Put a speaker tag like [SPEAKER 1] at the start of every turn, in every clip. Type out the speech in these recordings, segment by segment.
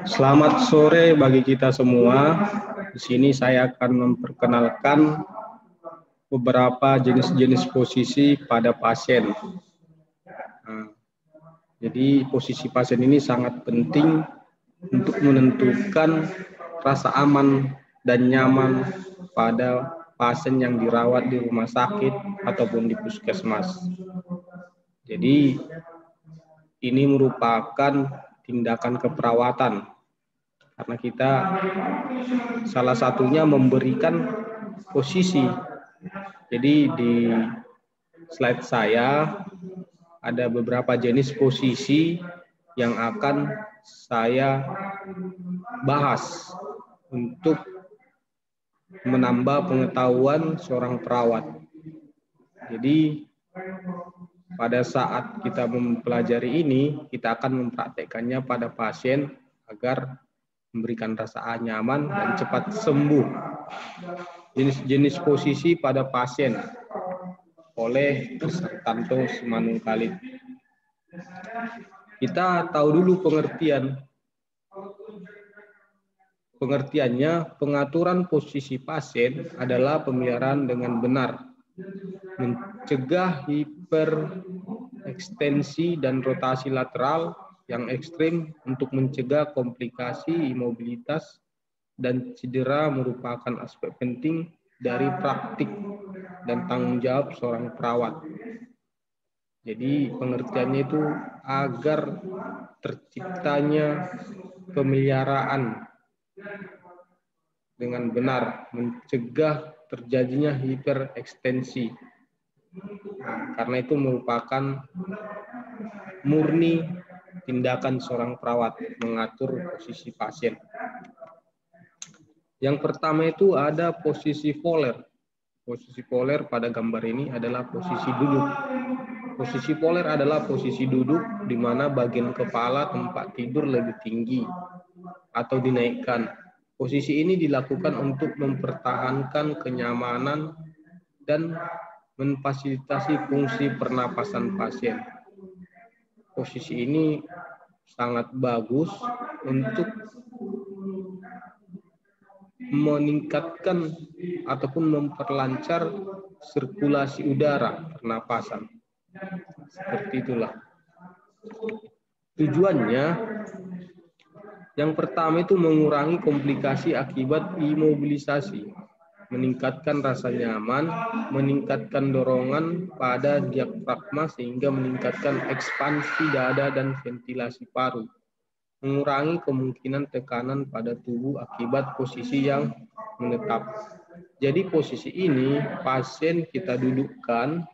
[SPEAKER 1] Selamat sore bagi kita semua. Di sini saya akan memperkenalkan beberapa jenis-jenis posisi pada pasien. Jadi posisi pasien ini sangat penting untuk menentukan rasa aman dan nyaman pada pasien yang dirawat di rumah sakit ataupun di puskesmas. Jadi ini merupakan tindakan keperawatan karena kita salah satunya memberikan posisi. Jadi di slide saya ada beberapa jenis posisi yang akan saya bahas untuk menambah pengetahuan seorang perawat. Jadi pada saat kita mempelajari ini, kita akan mempraktekkannya pada pasien agar memberikan rasa nyaman dan cepat sembuh. Jenis-jenis posisi pada pasien oleh Santo Simanungkalit. Kita tahu dulu pengertian. Pengertiannya, pengaturan posisi pasien adalah pemeliharaan dengan benar, mencegah hiperekstensi dan rotasi lateral yang ekstrim untuk mencegah komplikasi, imobilitas, dan cedera merupakan aspek penting dari praktik dan tanggung jawab seorang perawat. Jadi pengertiannya itu agar terciptanya pemeliharaan dengan benar, mencegah terjadinya hiperekstensi. Karena itu merupakan murni tindakan seorang perawat mengatur posisi pasien. Yang pertama itu ada posisi voler. Posisi voler pada gambar ini adalah posisi duduk. Posisi voler adalah posisi duduk di mana bagian kepala tempat tidur lebih tinggi atau dinaikkan. Posisi ini dilakukan untuk mempertahankan kenyamanan dan memfasilitasi fungsi pernapasan pasien. Posisi ini sangat bagus untuk meningkatkan ataupun memperlancar sirkulasi udara pernapasan. Seperti itulah. Tujuannya yang pertama itu mengurangi komplikasi akibat imobilisasi, meningkatkan rasa nyaman, meningkatkan dorongan pada diafragma sehingga meningkatkan ekspansi dada dan ventilasi paru, mengurangi kemungkinan tekanan pada tubuh akibat posisi yang menetap. Jadi posisi ini pasien kita dudukkan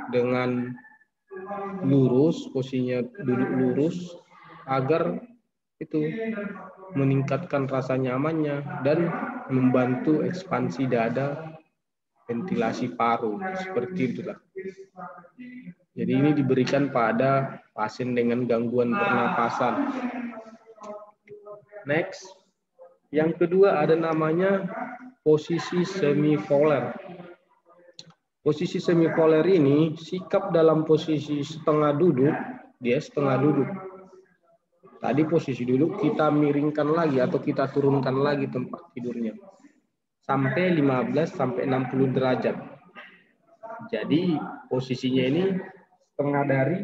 [SPEAKER 1] dengan lurus, posisinya duduk lurus agar itu meningkatkan rasa nyamannya dan membantu ekspansi dada, ventilasi paru, seperti itulah. Jadi ini diberikan pada pasien dengan gangguan pernapasan. Next, yang kedua ada namanya posisi semi-voler. Posisi semi-voler ini sikap dalam posisi setengah duduk, dia setengah duduk. Tadi posisi duduk kita miringkan lagi atau kita turunkan lagi tempat tidurnya sampai 15-60 derajat. Jadi posisinya ini setengah dari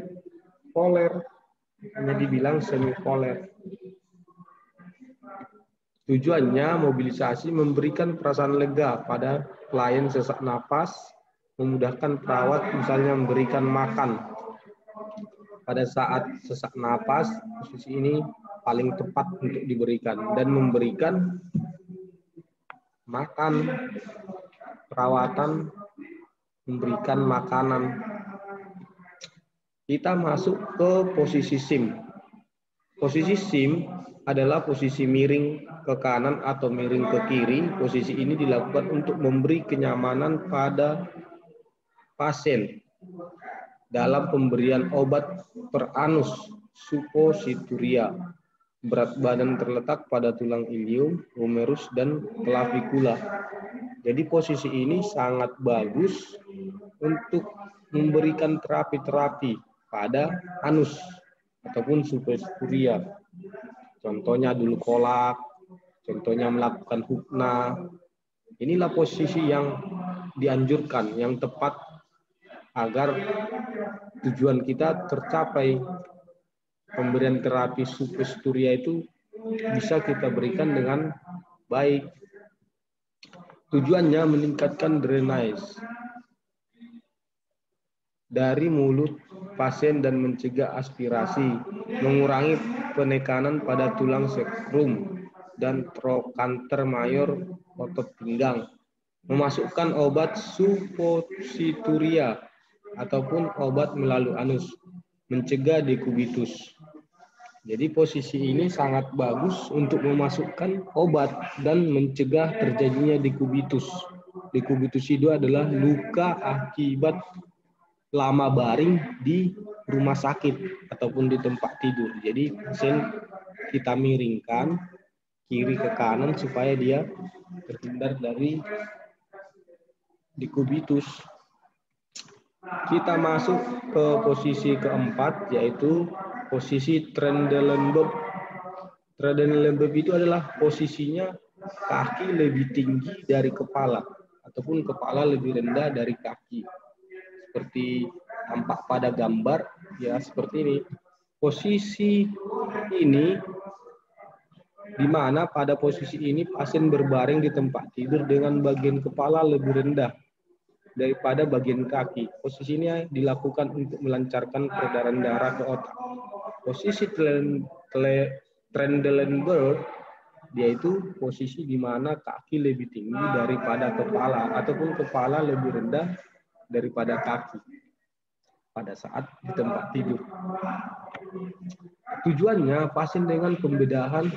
[SPEAKER 1] voler, hanya dibilang semi voler. Tujuannya mobilisasi memberikan perasaan lega pada klien sesak napas, memudahkan perawat misalnya memberikan makan. Pada saat sesak napas, posisi ini paling tepat untuk diberikan dan memberikan makan, perawatan, memberikan makanan. Kita masuk ke posisi SIM. Posisi SIM adalah posisi miring ke kanan atau miring ke kiri. Posisi ini dilakukan untuk memberi kenyamanan pada pasien dalam pemberian obat per anus suppositoria. Berat badan terletak pada tulang ilium, humerus, dan clavicula. Jadi posisi ini sangat bagus untuk memberikan terapi-terapi pada anus ataupun supersturia. Contohnya dulu kolak, contohnya melakukan hupna. Inilah posisi yang dianjurkan, yang tepat agar tujuan kita tercapai. Pemberian terapi supersturia itu bisa kita berikan dengan baik. Tujuannya meningkatkan drainase dari mulut pasien dan mencegah aspirasi, mengurangi penekanan pada tulang skrum dan trochanter mayor otot pinggang, memasukkan obat suppositoria ataupun obat melalui anus, mencegah dekubitus. Jadi posisi ini sangat bagus untuk memasukkan obat dan mencegah terjadinya dekubitus. Dekubitus itu adalah luka akibat lama baring di rumah sakit ataupun di tempat tidur. Jadi pasien kita miringkan kiri ke kanan supaya dia terhindar dari dekubitus. Kita masuk ke posisi keempat, yaitu posisi Trendelenburg. Trendelenburg itu adalah posisinya kaki lebih tinggi dari kepala ataupun kepala lebih rendah dari kaki. Seperti tampak pada gambar, ya seperti ini. Posisi ini di mana pada posisi ini pasien berbaring di tempat tidur dengan bagian kepala lebih rendah daripada bagian kaki. Posisi ini dilakukan untuk melancarkan peredaran darah ke otak. Posisi Trendelenburg, yaitu posisi di mana kaki lebih tinggi daripada kepala ataupun kepala lebih rendah daripada kaki pada saat di tempat tidur. Tujuannya pasien dengan pembedahan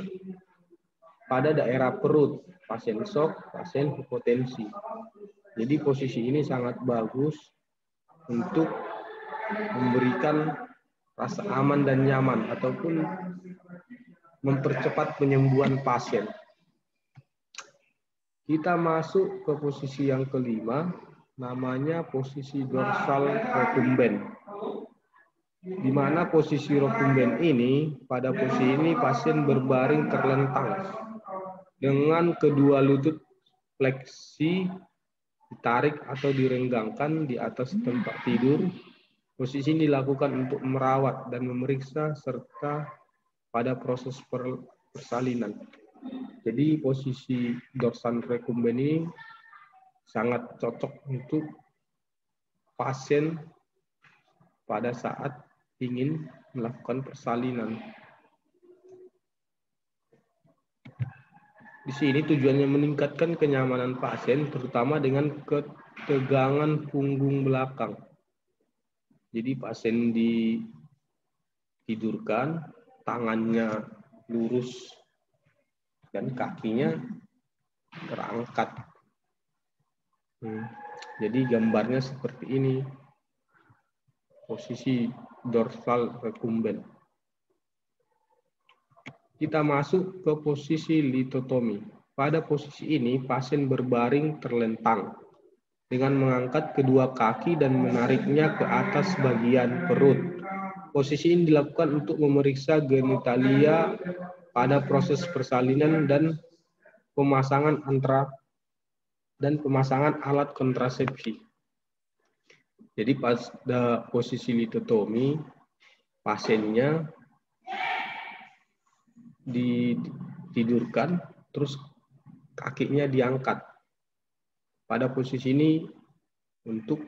[SPEAKER 1] pada daerah perut, pasien shock, pasien hipotensi. Jadi posisi ini sangat bagus untuk memberikan rasa aman dan nyaman ataupun mempercepat penyembuhan pasien. Kita masuk ke posisi yang kelima, namanya posisi dorsal recumbens. Di mana posisi recumbens ini, pada posisi ini pasien berbaring terlentang dengan kedua lutut fleksi, ditarik atau direnggangkan di atas tempat tidur. Posisi ini dilakukan untuk merawat dan memeriksa serta pada proses persalinan. Jadi posisi dorsal recumbens ini sangat cocok untuk pasien pada saat ingin melakukan persalinan. Di sini tujuannya meningkatkan kenyamanan pasien, terutama dengan ketegangan punggung belakang. Jadi pasien ditidurkan, tangannya lurus dan kakinya terangkat. Jadi gambarnya seperti ini, posisi dorsal recumbens. Kita masuk ke posisi litotomi. Pada posisi ini, pasien berbaring terlentang dengan mengangkat kedua kaki dan menariknya ke atas bagian perut. Posisi ini dilakukan untuk memeriksa genitalia pada proses persalinan dan pemasangan alat kontrasepsi. Jadi pada posisi litotomi, pasiennya ditidurkan, terus kakinya diangkat. Pada posisi ini untuk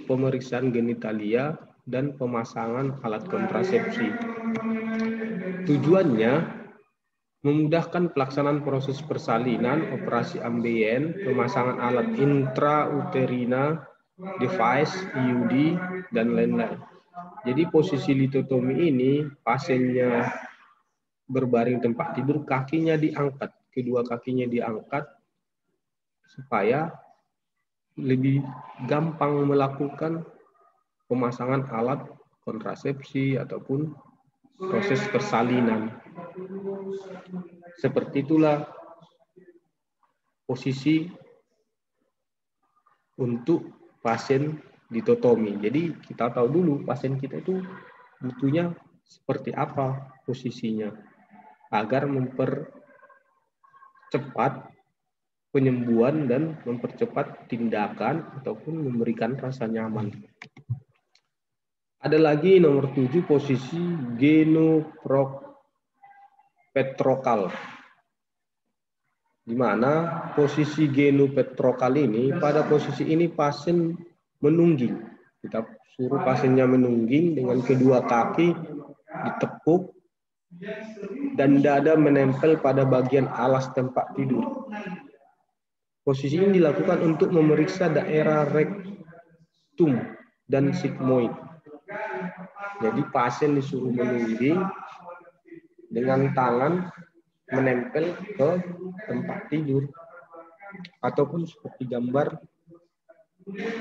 [SPEAKER 1] pemeriksaan genitalia dan pemasangan alat kontrasepsi. Tujuannya memudahkan pelaksanaan proses persalinan, operasi ambien, pemasangan alat intrauterina, device, IUD, dan lain-lain. Jadi posisi litotomi ini, pasiennya berbaring tempat tidur, kakinya diangkat, kedua kakinya diangkat, supaya lebih gampang melakukan pemasangan alat kontrasepsi ataupun proses persalinan. Seperti itulah posisi untuk pasien ditotomi. Jadi kita tahu dulu pasien kita itu butuhnya seperti apa posisinya agar mempercepat penyembuhan dan mempercepat tindakan ataupun memberikan rasa nyaman. Ada lagi nomor 7 posisi genopetrokal. Di mana posisi genopetrokal ini, pada posisi ini pasien menungging. Kita suruh pasiennya menungging dengan kedua kaki ditekuk dan dada menempel pada bagian alas tempat tidur. Posisi ini dilakukan untuk memeriksa daerah rektum dan sigmoid. Jadi pasien disuruh menungging dengan tangan menempel ke tempat tidur ataupun seperti gambar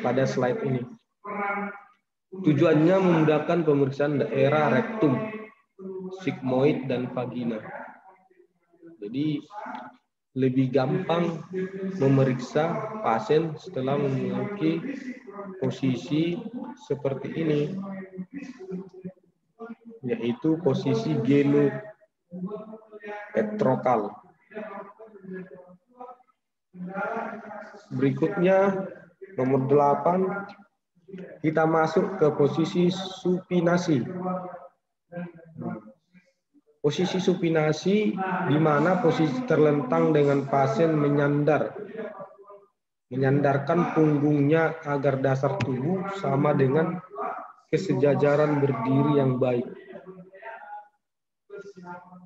[SPEAKER 1] pada slide ini. Tujuannya memudahkan pemeriksaan daerah rektum, sigmoid dan vagina. Jadi lebih gampang memeriksa pasien setelah memiliki posisi seperti ini, yaitu posisi genopetrokal. Berikutnya nomor 8, kita masuk ke posisi supinasi. Posisi supinasi di mana posisi terlentang dengan pasien menyandarkan punggungnya agar dasar tubuh sama dengan kesejajaran berdiri yang baik.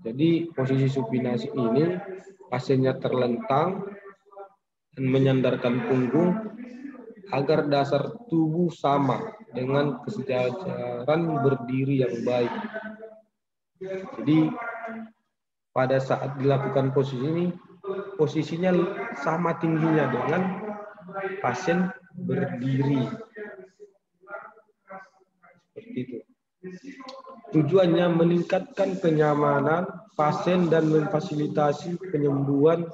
[SPEAKER 1] Jadi posisi supinasi ini pasiennya terlentang dan menyandarkan punggung agar dasar tubuh sama dengan kesejajaran berdiri yang baik. Jadi pada saat dilakukan posisi ini, posisinya sama tingginya dengan pasien berdiri. Seperti itu. Tujuannya meningkatkan kenyamanan pasien dan memfasilitasi penyembuhan,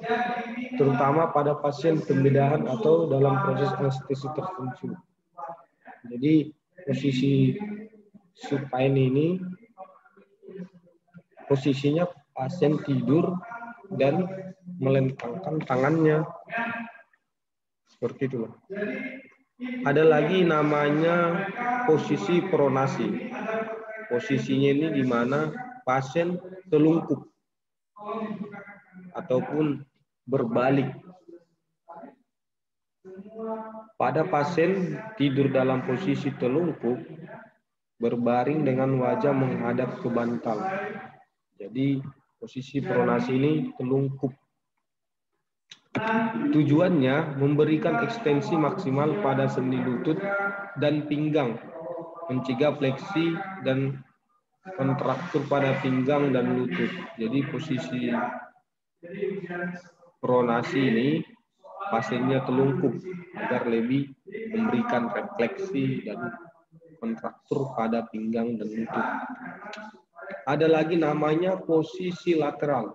[SPEAKER 1] terutama pada pasien pembedahan atau dalam proses anestesi tertentu. Jadi posisi supine ini posisinya pasien tidur dan melentangkan tangannya. Seperti itu. Ada lagi namanya posisi pronasi. Posisinya ini di mana pasien telungkup ataupun berbalik. Pada pasien tidur dalam posisi telungkup, berbaring dengan wajah menghadap ke bantal. Jadi posisi pronasi ini telungkup. Tujuannya memberikan ekstensi maksimal pada sendi lutut dan pinggang, mencegah fleksi dan kontraktur pada pinggang dan lutut. Jadi posisi pronasi ini pasiennya telungkup agar lebih memberikan refleksi dan kontraktur pada pinggang dan lutut. Ada lagi namanya posisi lateral.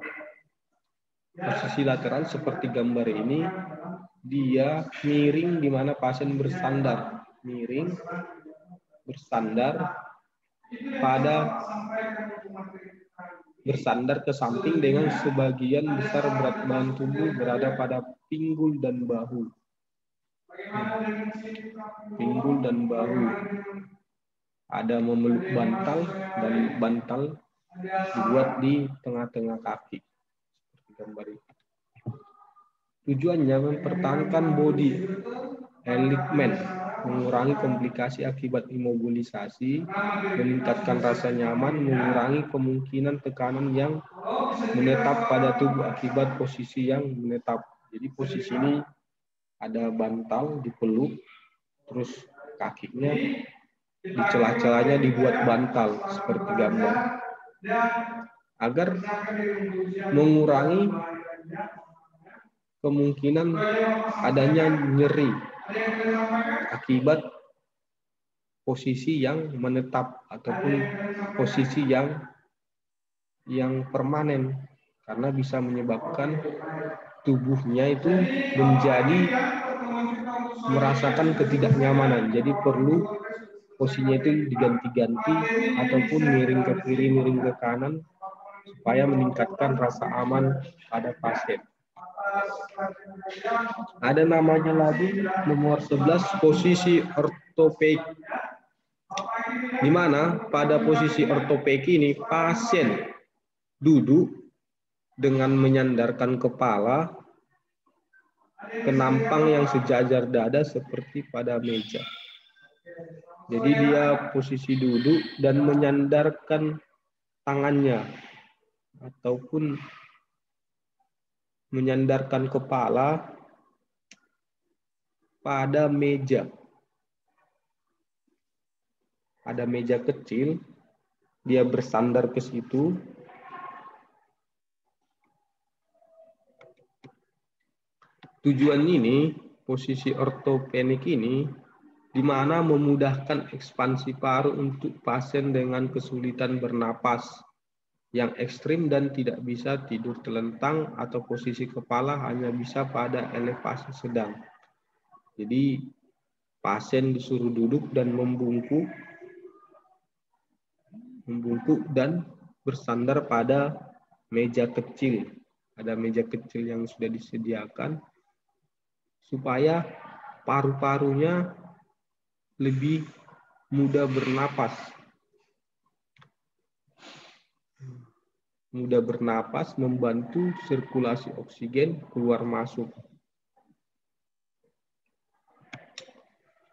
[SPEAKER 1] Posisi lateral seperti gambar ini, dia miring di mana pasien bersandar. Miring, bersandar ke samping dengan sebagian besar berat badan tubuh berada pada pinggul dan bahu. Pinggul dan bahu. Ada memeluk bantal dan bantal dibuat di tengah-tengah kaki. Seperti gambar ini. Tujuannya mempertahankan body alignment, mengurangi komplikasi akibat imobilisasi, meningkatkan rasa nyaman, mengurangi kemungkinan tekanan yang menetap pada tubuh akibat posisi yang menetap. Jadi posisi ini ada bantal dipeluk, terus kakinya di celah-celahnya dibuat bantal seperti gambar, agar mengurangi kemungkinan adanya nyeri akibat posisi yang menetap ataupun posisi yang permanen, karena bisa menyebabkan tubuhnya itu menjadi merasakan ketidaknyamanan. Jadi perlu posisinya itu diganti-ganti ataupun miring ke kiri, miring ke kanan supaya meningkatkan rasa aman pada pasien. Ada namanya lagi nomor 11 posisi ortopedi. Di mana pada posisi ortopedi ini pasien duduk dengan menyandarkan kepala ke nampang yang sejajar dada seperti pada meja. Jadi dia posisi duduk dan menyandarkan tangannya ataupun menyandarkan kepala pada meja. Ada meja kecil, dia bersandar ke situ. Tujuan ini, posisi ortopenik ini, di mana memudahkan ekspansi paru untuk pasien dengan kesulitan bernapas yang ekstrim dan tidak bisa tidur telentang atau posisi kepala hanya bisa pada elevasi sedang. Jadi pasien disuruh duduk dan membungkuk dan bersandar pada meja kecil. Ada meja kecil yang sudah disediakan supaya paru-parunya lebih mudah bernapas. Mudah bernapas, membantu sirkulasi oksigen keluar masuk.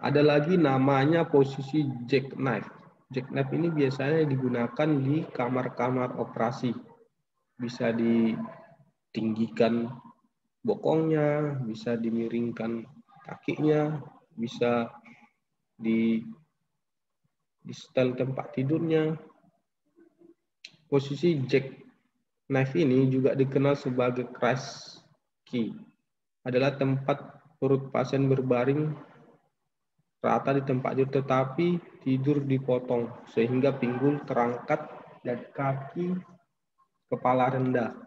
[SPEAKER 1] Ada lagi namanya posisi jackknife. Jackknife ini biasanya digunakan di kamar-kamar operasi. Bisa ditinggikan bokongnya, bisa dimiringkan kakinya, bisa di setel tempat tidurnya. Posisi jackknife ini juga dikenal sebagai crash key. Adalah tempat perut pasien berbaring rata di tempat tidur tetapi tidur dipotong sehingga pinggul terangkat dan kaki kepala rendah.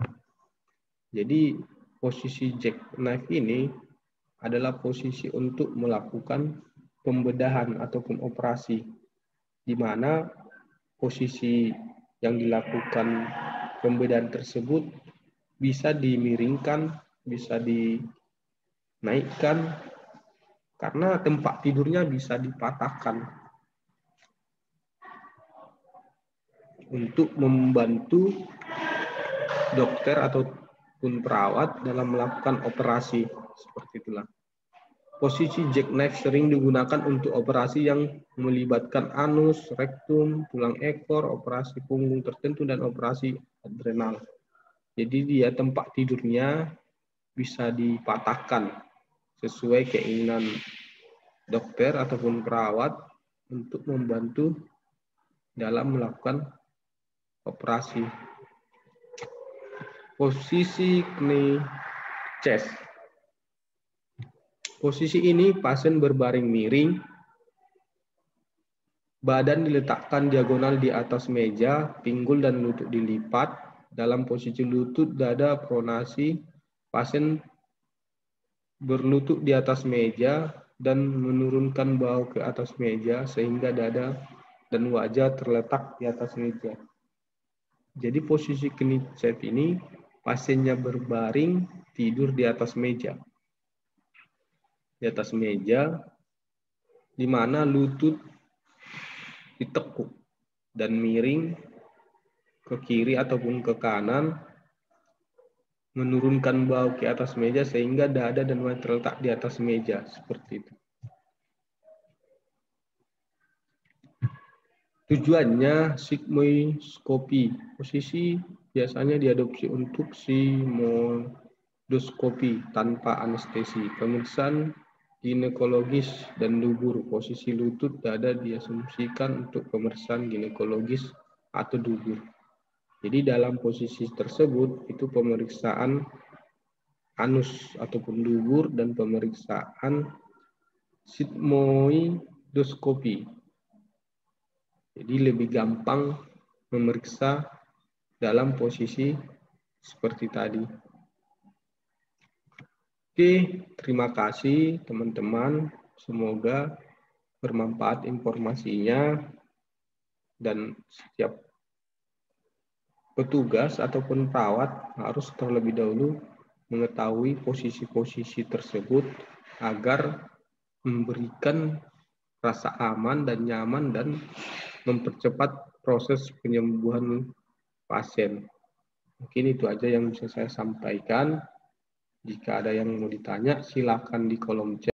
[SPEAKER 1] Jadi posisi jackknife ini adalah posisi untuk melakukan pembedahan ataupun operasi, di mana posisi yang dilakukan pembedahan tersebut bisa dimiringkan, bisa dinaikkan, karena tempat tidurnya bisa dipatahkan untuk membantu dokter ataupun perawat dalam melakukan operasi. Seperti itulah. Posisi jackknife sering digunakan untuk operasi yang melibatkan anus, rektum, tulang ekor, operasi punggung tertentu, dan operasi adrenal. Jadi dia tempat tidurnya bisa dipatahkan sesuai keinginan dokter ataupun perawat untuk membantu dalam melakukan operasi. Posisi knee chest. Posisi ini pasien berbaring miring, badan diletakkan diagonal di atas meja, pinggul dan lutut dilipat. Dalam posisi lutut, dada pronasi, pasien berlutut di atas meja dan menurunkan bahu ke atas meja sehingga dada dan wajah terletak di atas meja. Jadi posisi knee chest ini pasiennya berbaring tidur di atas meja. Di atas meja, di mana lutut ditekuk dan miring ke kiri ataupun ke kanan, menurunkan bahu ke atas meja sehingga dada dan wajah terletak di atas meja, seperti itu. Tujuannya sigmoidoskopi. Posisi biasanya diadopsi untuk sigmoidoskopi tanpa anestesi. Pemeriksaan ginekologis dan dubur. Posisi lutut dada diasumsikan untuk pemeriksaan ginekologis atau dubur. Jadi dalam posisi tersebut itu pemeriksaan anus ataupun dubur dan pemeriksaan sigmoidoskopi. Jadi lebih gampang memeriksa dalam posisi seperti tadi. Oke, terima kasih teman-teman. Semoga bermanfaat informasinya dan setiap petugas ataupun perawat harus terlebih dahulu mengetahui posisi-posisi tersebut agar memberikan rasa aman dan nyaman dan mempercepat proses penyembuhan pasien. Mungkin itu aja yang bisa saya sampaikan. Jika ada yang mau ditanya, silakan di kolom chat.